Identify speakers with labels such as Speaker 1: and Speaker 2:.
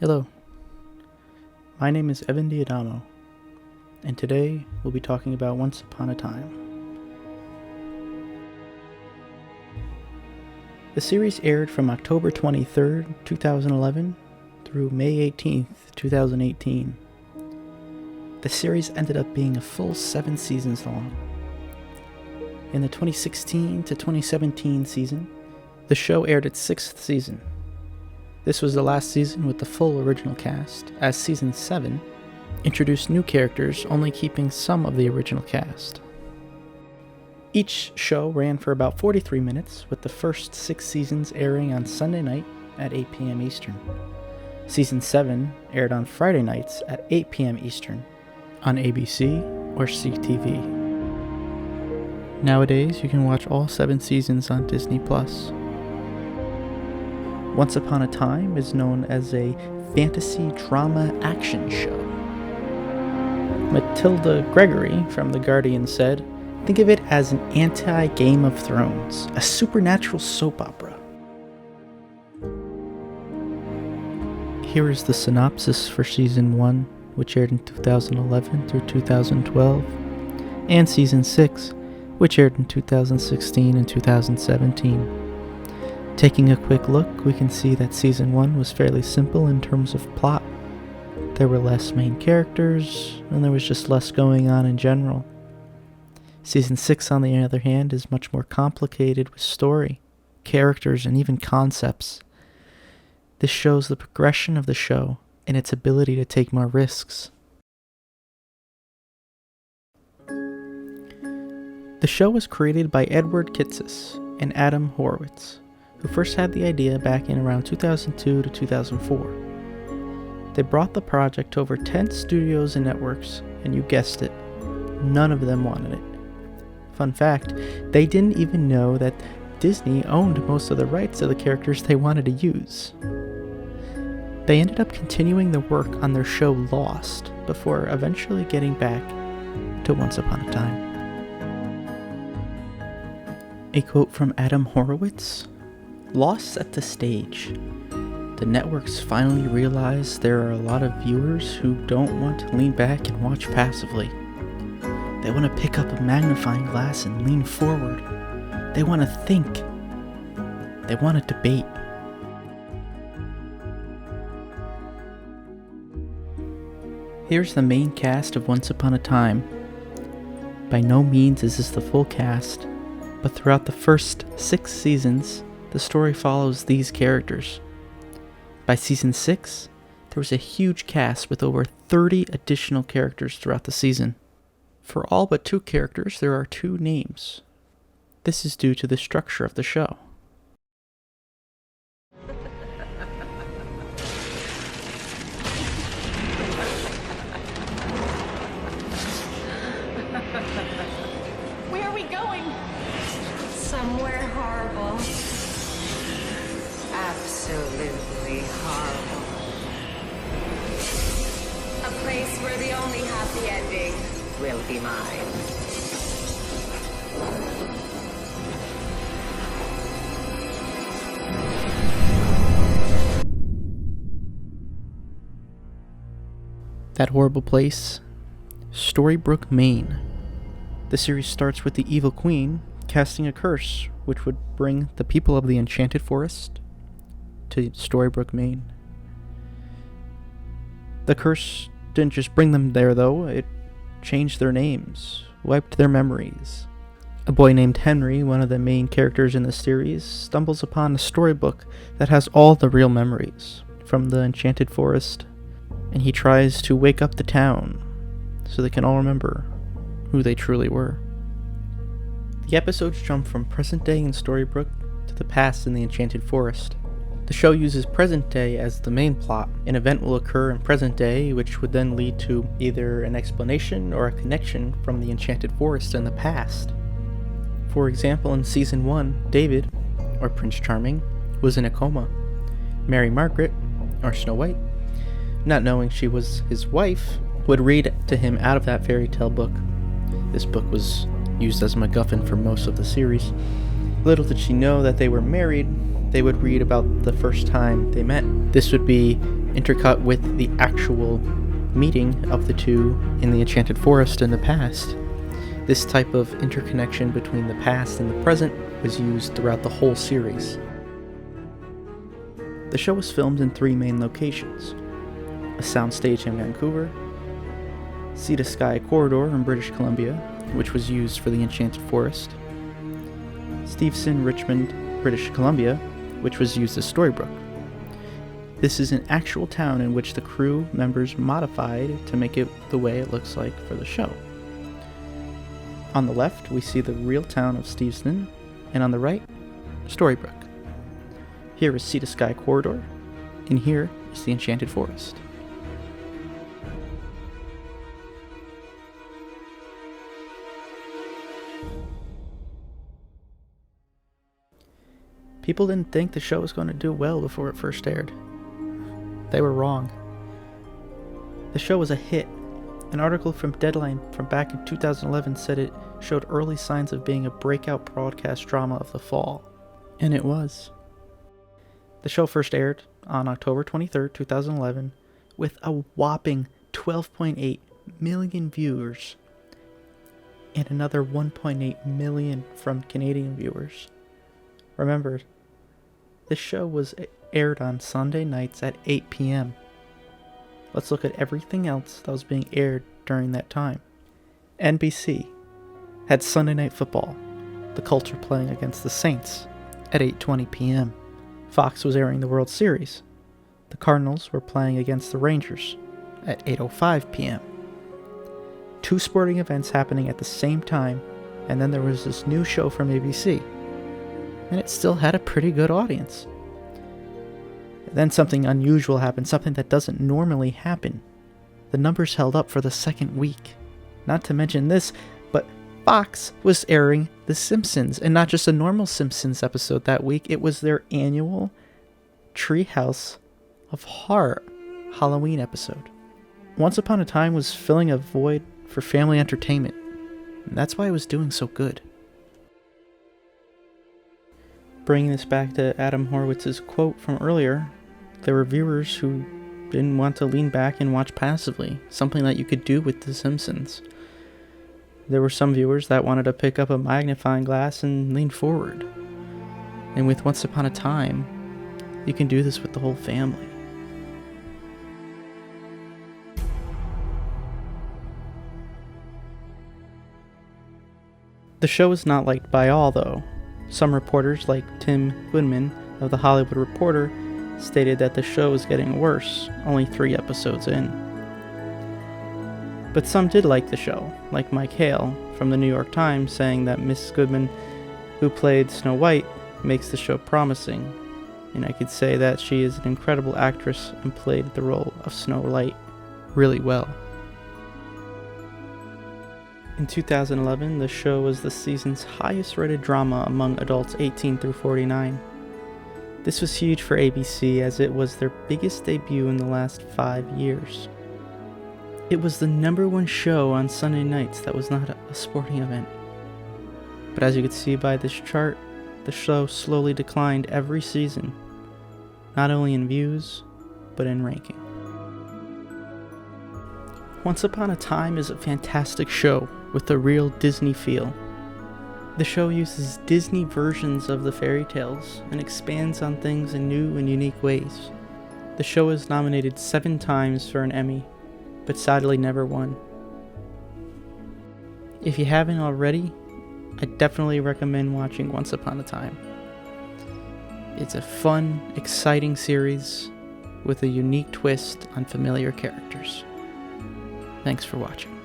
Speaker 1: Hello, my name is Evan Diadamo, and today we'll be talking about Once Upon a Time. The series aired from October 23rd, 2011 through May 18th, 2018. The series ended up being a full 7 seasons long. In the 2016 to 2017 season, the show aired its 6th season. This was the last season with the full original cast, as Season 7 introduced new characters, only keeping some of the original cast. Each show ran for about 43 minutes, with the first 6 seasons airing on Sunday night at 8 p.m. Eastern. Season 7 aired on Friday nights at 8 p.m. Eastern on ABC or CTV. Nowadays, you can watch all 7 seasons on Disney+. Once Upon a Time is known as a fantasy drama action show. Matilda Gregory from The Guardian said, "Think of it as an anti-Game of Thrones, a supernatural soap opera." Here is the synopsis for Season 1, which aired in 2011 through 2012, and Season 6, which aired in 2016 and 2017. Taking a quick look, we can see that Season 1 was fairly simple in terms of plot. There were less main characters, and there was just less going on in general. Season 6, on the other hand, is much more complicated with story, characters, and even concepts. This shows the progression of the show and its ability to take more risks. The show was created by Edward Kitsis and Adam Horowitz, who first had the idea back in around 2002 to 2004. They brought the project to over 10 studios and networks, and you guessed it, none of them wanted it. Fun fact, they didn't even know that Disney owned most of the rights to the characters they wanted to use. They ended up continuing the work on their show Lost, before eventually getting back to Once Upon a Time. A quote from Adam Horowitz: "Lost set the stage. The networks finally realized there are a lot of viewers who don't want to lean back and watch passively. They want to pick up a magnifying glass and lean forward. They want to think. They want to debate." Here's the main cast of Once Upon a Time. By no means is this the full cast, but throughout the first 6 seasons, the story follows these characters. By Season 6, there was a huge cast with over 30 additional characters throughout the season. For all but 2 characters, there are 2 names. This is due to the structure of the show.
Speaker 2: Where are we going?
Speaker 3: Somewhere horrible. Absolutely horrible. A place where the only happy ending will be mine.
Speaker 1: That horrible place, Storybrooke, Maine. The series starts with the evil queen casting a curse, which would bring the people of the Enchanted Forest to Storybrooke, Maine. The curse didn't just bring them there, though. It changed their names, wiped their memories. A boy named Henry, one of the main characters in the series, stumbles upon a storybook that has all the real memories from the Enchanted Forest, and he tries to wake up the town so they can all remember who they truly were. The episodes jump from present day in Storybrooke to the past in the Enchanted Forest. The show uses present day as the main plot. An event will occur in present day, which would then lead to either an explanation or a connection from the Enchanted Forest in the past. For example, in Season 1, David, or Prince Charming, was in a coma. Mary Margaret, or Snow White, not knowing she was his wife, would read to him out of that fairy tale book. This book was used as a MacGuffin for most of the series. Little did she know that they were married they would read about the first time they met. This would be intercut with the actual meeting of the two in the Enchanted Forest in the past. This type of interconnection between the past and the present was used throughout the whole series. The show was filmed in 3 main locations: a soundstage in Vancouver, Sea to Sky Corridor in British Columbia, which was used for the Enchanted Forest, Steveston, Richmond, British Columbia, which was used as Storybrooke. This is an actual town in which the crew members modified to make it the way it looks like for the show. On the left, we see the real town of Steveston, and on the right, Storybrooke. Here is Sea to Sky Corridor, and here is the Enchanted Forest. People didn't think the show was going to do well before it first aired. They were wrong. The show was a hit. An article from Deadline from back in 2011 said it showed early signs of being a breakout broadcast drama of the fall. And it was. The show first aired on October 23rd, 2011, with a whopping 12.8 million viewers and another 1.8 million from Canadian viewers. Remember, this show was aired on Sunday nights at 8 p.m. Let's look at everything else that was being aired during that time. NBC had Sunday Night Football, the Colts were playing against the Saints, at 8:20 p.m. Fox was airing the World Series. The Cardinals were playing against the Rangers at 8:05 p.m. 2 sporting events happening at the same time, and then there was this new show from ABC, and it still had a pretty good audience. Then something unusual happened, something that doesn't normally happen. The numbers held up for the second week. Not to mention this, but Fox was airing The Simpsons, and not just a normal Simpsons episode that week, it was their annual Treehouse of Horror Halloween episode. Once Upon a Time was filling a void for family entertainment, and that's why it was doing so good. Bringing this back to Adam Horowitz's quote from earlier, there were viewers who didn't want to lean back and watch passively, something that you could do with The Simpsons. There were some viewers that wanted to pick up a magnifying glass and lean forward. And with Once Upon a Time, you can do this with the whole family. The show is not liked by all, though. Some reporters, like Tim Goodman of The Hollywood Reporter, stated that the show is getting worse, only 3 episodes in. But some did like the show, like Mike Hale from the New York Times, saying that Miss Goodman, who played Snow White, makes the show promising, and I could say that she is an incredible actress and played the role of Snow White really well. In 2011, the show was the season's highest rated drama among adults 18 through 49. This was huge for ABC as it was their biggest debut in the last 5 years. It was the #1 show on Sunday nights that was not a sporting event. But as you can see by this chart, the show slowly declined every season, not only in views, but in ranking. Once Upon a Time is a fantastic show with a real Disney feel. The show uses Disney versions of the fairy tales and expands on things in new and unique ways. The show is nominated 7 times for an Emmy, but sadly never won. If you haven't already, I definitely recommend watching Once Upon a Time. It's a fun, exciting series with a unique twist on familiar characters. Thanks for watching.